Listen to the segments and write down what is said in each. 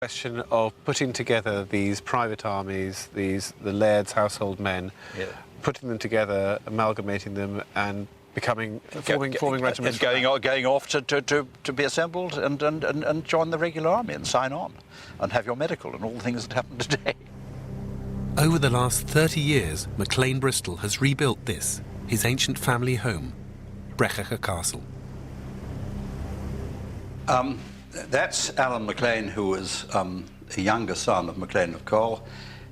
Question of putting together these private armies, the laird's household men, yeah. putting them together, amalgamating them, and forming regiments. And going off to be assembled and join the regular army and sign on and have your medical and all the things that happen today. Over the last 30 years, Maclean Bristol has rebuilt this, his ancient family home, Brechacha Castle. That's Alan Maclean, who was a younger son of Maclean of Coll,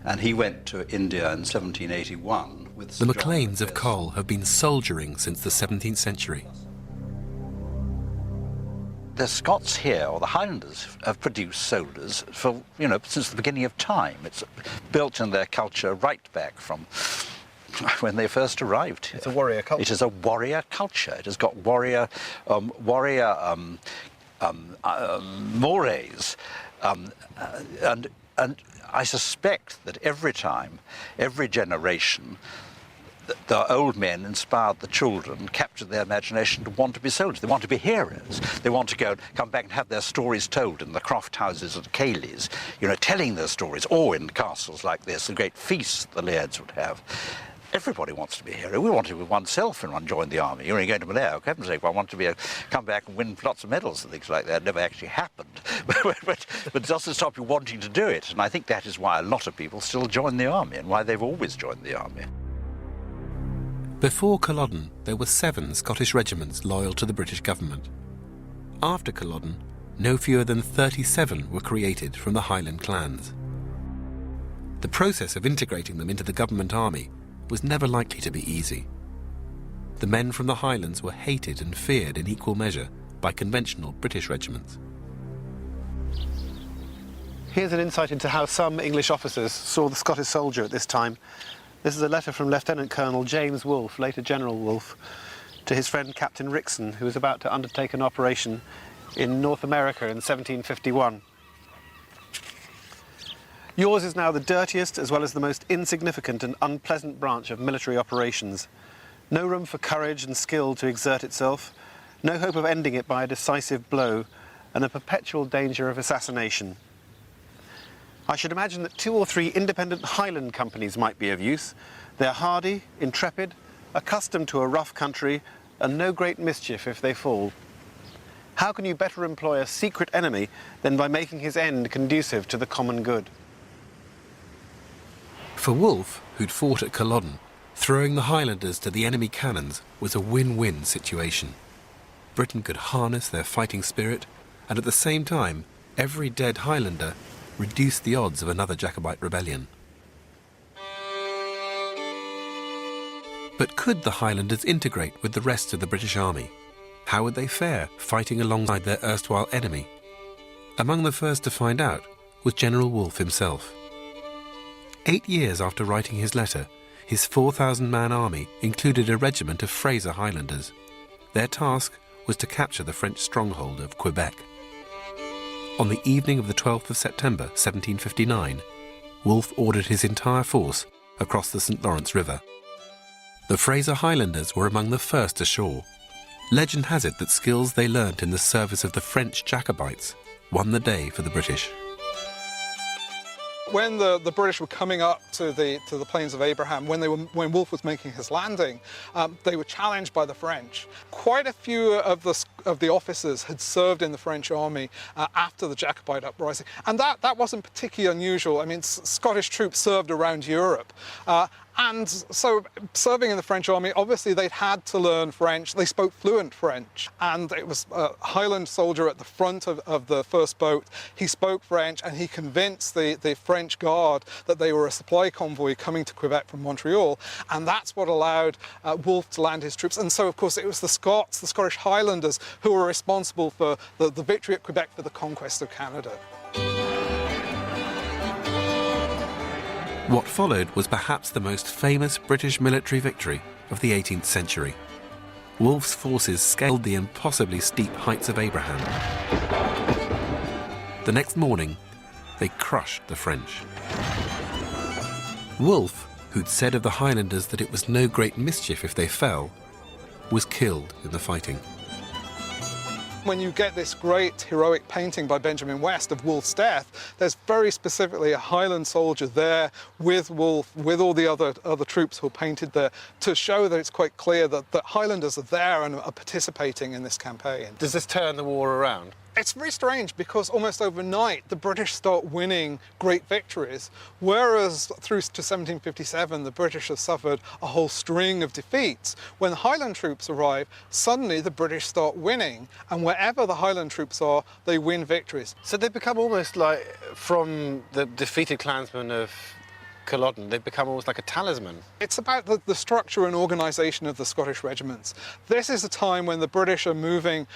and he went to India in 1781 with The Macleans of Coll have been soldiering since the 17th century. The Scots here, or the Highlanders, have produced soldiers for, since the beginning of time. It's built in their culture right back from when they first arrived here. It's a warrior culture. It is a warrior culture. It has got warrior mores, and I suspect that every time, every generation, the old men inspired the children, captured their imagination to want to be soldiers. They want to be heroes. They want to come back and have their stories told in the croft houses at Cayleys, telling their stories, or in castles like this, the great feasts the lairds would have. Everybody wants to be a hero. We want to be oneself and one join the army. You're only going to Malaya, for heaven's sake, I want to come back and win lots of medals and things like that. It never actually happened. but it doesn't stop you wanting to do it. And I think that is why a lot of people still join the army and why they've always joined the army. Before Culloden, there were 7 Scottish regiments loyal to the British government. After Culloden, no fewer than 37 were created from the Highland clans. The process of integrating them into the government army was never likely to be easy. The men from the Highlands were hated and feared in equal measure by conventional British regiments. Here's an insight into how some English officers saw the Scottish soldier at this time. This is a letter from Lieutenant Colonel James Wolfe, later General Wolfe, to his friend Captain Rickson, who was about to undertake an operation in North America in 1751. Yours is now the dirtiest as well as the most insignificant and unpleasant branch of military operations. No room for courage and skill to exert itself, no hope of ending it by a decisive blow, and a perpetual danger of assassination. I should imagine that 2 or 3 independent Highland companies might be of use. They're hardy, intrepid, accustomed to a rough country, and no great mischief if they fall. How can you better employ a secret enemy than by making his end conducive to the common good? For Wolfe, who'd fought at Culloden, throwing the Highlanders to the enemy cannons was a win-win situation. Britain could harness their fighting spirit, and at the same time, every dead Highlander reduced the odds of another Jacobite rebellion. But could the Highlanders integrate with the rest of the British Army? How would they fare fighting alongside their erstwhile enemy? Among the first to find out was General Wolfe himself. 8 years after writing his letter, his 4,000-man army included a regiment of Fraser Highlanders. Their task was to capture the French stronghold of Quebec. On the evening of the 12th of September 1759, Wolfe ordered his entire force across the St. Lawrence River. The Fraser Highlanders were among the first ashore. Legend has it that skills they learnt in the service of the French Jacobites won the day for the British. When the British were coming up to the Plains of Abraham, when Wolfe was making his landing, they were challenged by the French. Quite a few of the officers had served in the French army after the Jacobite uprising, and that wasn't particularly unusual. I mean, Scottish troops served around Europe. And so, serving in the French army, obviously they'd had to learn French. They spoke fluent French. And it was a Highland soldier at the front of the first boat. He spoke French, and he convinced the French guard that they were a supply convoy coming to Quebec from Montreal. And that's what allowed Wolfe to land his troops. And so, of course, it was the Scots, the Scottish Highlanders, who were responsible for the victory at Quebec for the conquest of Canada. What followed was perhaps the most famous British military victory of the 18th century. Wolfe's forces scaled the impossibly steep heights of Abraham. The next morning, they crushed the French. Wolfe, who'd said of the Highlanders that it was no great mischief if they fell, was killed in the fighting. When you get this great heroic painting by Benjamin West of Wolfe's death, there's very specifically a Highland soldier there with Wolfe, with all the other troops who are painted there, to show that it's quite clear that Highlanders are there and are participating in this campaign. Does this turn the war around? It's very strange because almost overnight the British start winning great victories, whereas through to 1757 the British have suffered a whole string of defeats. When the Highland troops arrive, suddenly the British start winning, and wherever the Highland troops are, they win victories. So they become almost like, from the defeated clansmen of Culloden, they've become almost like a talisman. It's about the structure and organisation of the Scottish regiments. This is a time when the British are moving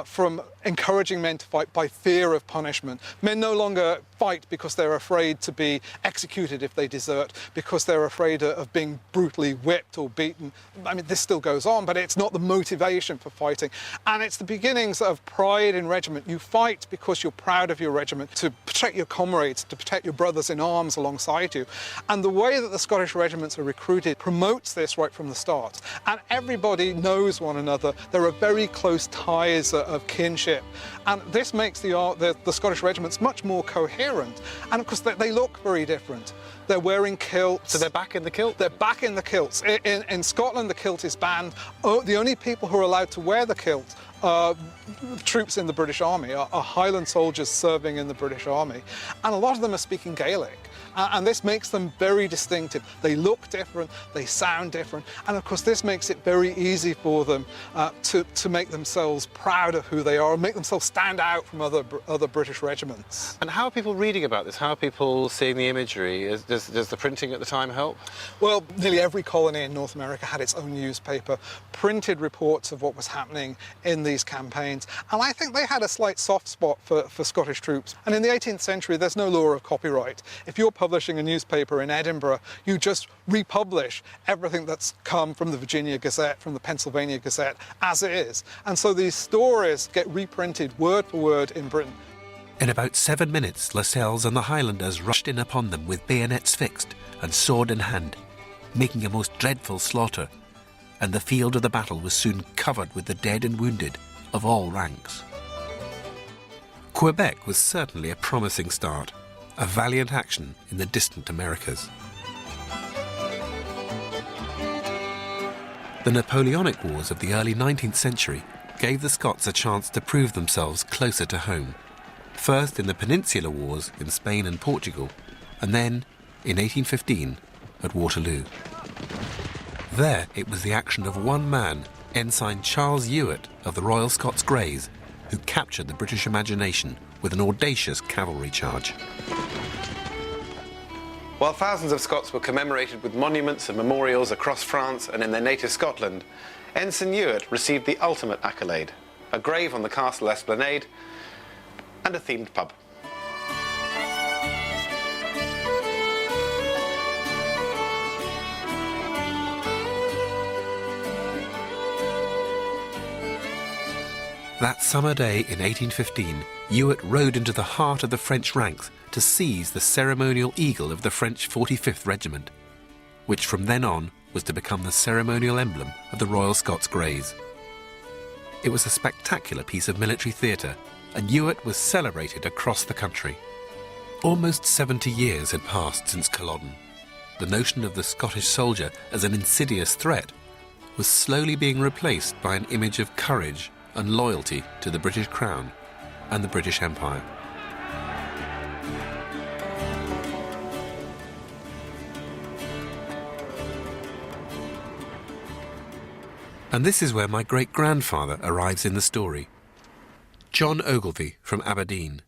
from encouraging men to fight by fear of punishment. Men no longer fight because they're afraid to be executed if they desert, because they're afraid of being brutally whipped or beaten. I mean, this still goes on, but it's not the motivation for fighting. And it's the beginnings of pride in regiment. You fight because you're proud of your regiment, to protect your comrades, to protect your brothers in arms alongside you. And the way that the Scottish regiments are recruited promotes this right from the start. And everybody knows one another. There are very close ties of kinship. And this makes the Scottish regiments much more coherent. And of course, they look very different. They're wearing kilts. So they're back in the kilt? They're back in the kilts. In Scotland, the kilt is banned. The only people who are allowed to wear the kilt troops in the British Army, are Highland soldiers serving in the British Army. And a lot of them are speaking Gaelic. And this makes them very distinctive. They look different, they sound different, and of course this makes it very easy for them to make themselves proud of who they are and make themselves stand out from other British regiments. And how are people reading about this? How are people seeing the imagery? Does the printing at the time help? Well, nearly every colony in North America had its own newspaper, printed reports of what was happening in these campaigns, and I think they had a slight soft spot for Scottish troops. And in the 18th century, there's no law of copyright. If you're publishing a newspaper in Edinburgh, you just republish everything that's come from the Virginia Gazette, from the Pennsylvania Gazette, as it is. And so these stories get reprinted word for word in Britain. In about 7 minutes, Lascelles and the Highlanders rushed in upon them with bayonets fixed and sword in hand, making a most dreadful slaughter, and the field of the battle was soon covered with the dead and wounded of all ranks. Quebec was certainly a promising start, a valiant action in the distant Americas. The Napoleonic Wars of the early 19th century gave the Scots a chance to prove themselves closer to home. First in the Peninsular Wars in Spain and Portugal, and then in 1815 at Waterloo. There it was the action of one man, Ensign Charles Ewart of the Royal Scots Greys, who captured the British imagination with an audacious cavalry charge. While thousands of Scots were commemorated with monuments and memorials across France and in their native Scotland, Ensign Ewart received the ultimate accolade, a grave on the castle esplanade and a themed pub. That summer day in 1815, Ewart rode into the heart of the French ranks to seize the ceremonial eagle of the French 45th Regiment, which from then on was to become the ceremonial emblem of the Royal Scots Greys. It was a spectacular piece of military theatre, and Ewart was celebrated across the country. Almost 70 years had passed since Culloden. The notion of the Scottish soldier as an insidious threat was slowly being replaced by an image of courage and loyalty to the British Crown and the British Empire. And this is where my great-grandfather arrives in the story. John Ogilvie from Aberdeen,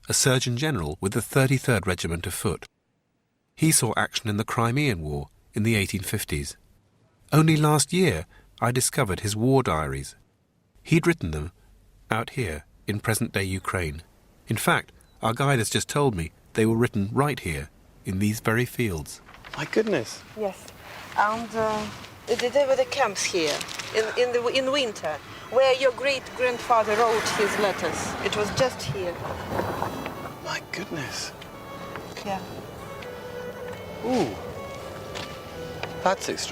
a Surgeon General with the 33rd Regiment of Foot. He saw action in the Crimean War in the 1850s. Only last year I discovered his war diaries. He'd written them out here in present-day Ukraine. In fact, our guide has just told me they were written right here, in these very fields. My goodness. Yes, and there were the camps here in winter, where your great-grandfather wrote his letters. It was just here. My goodness. Yeah. Ooh. That's extraordinary.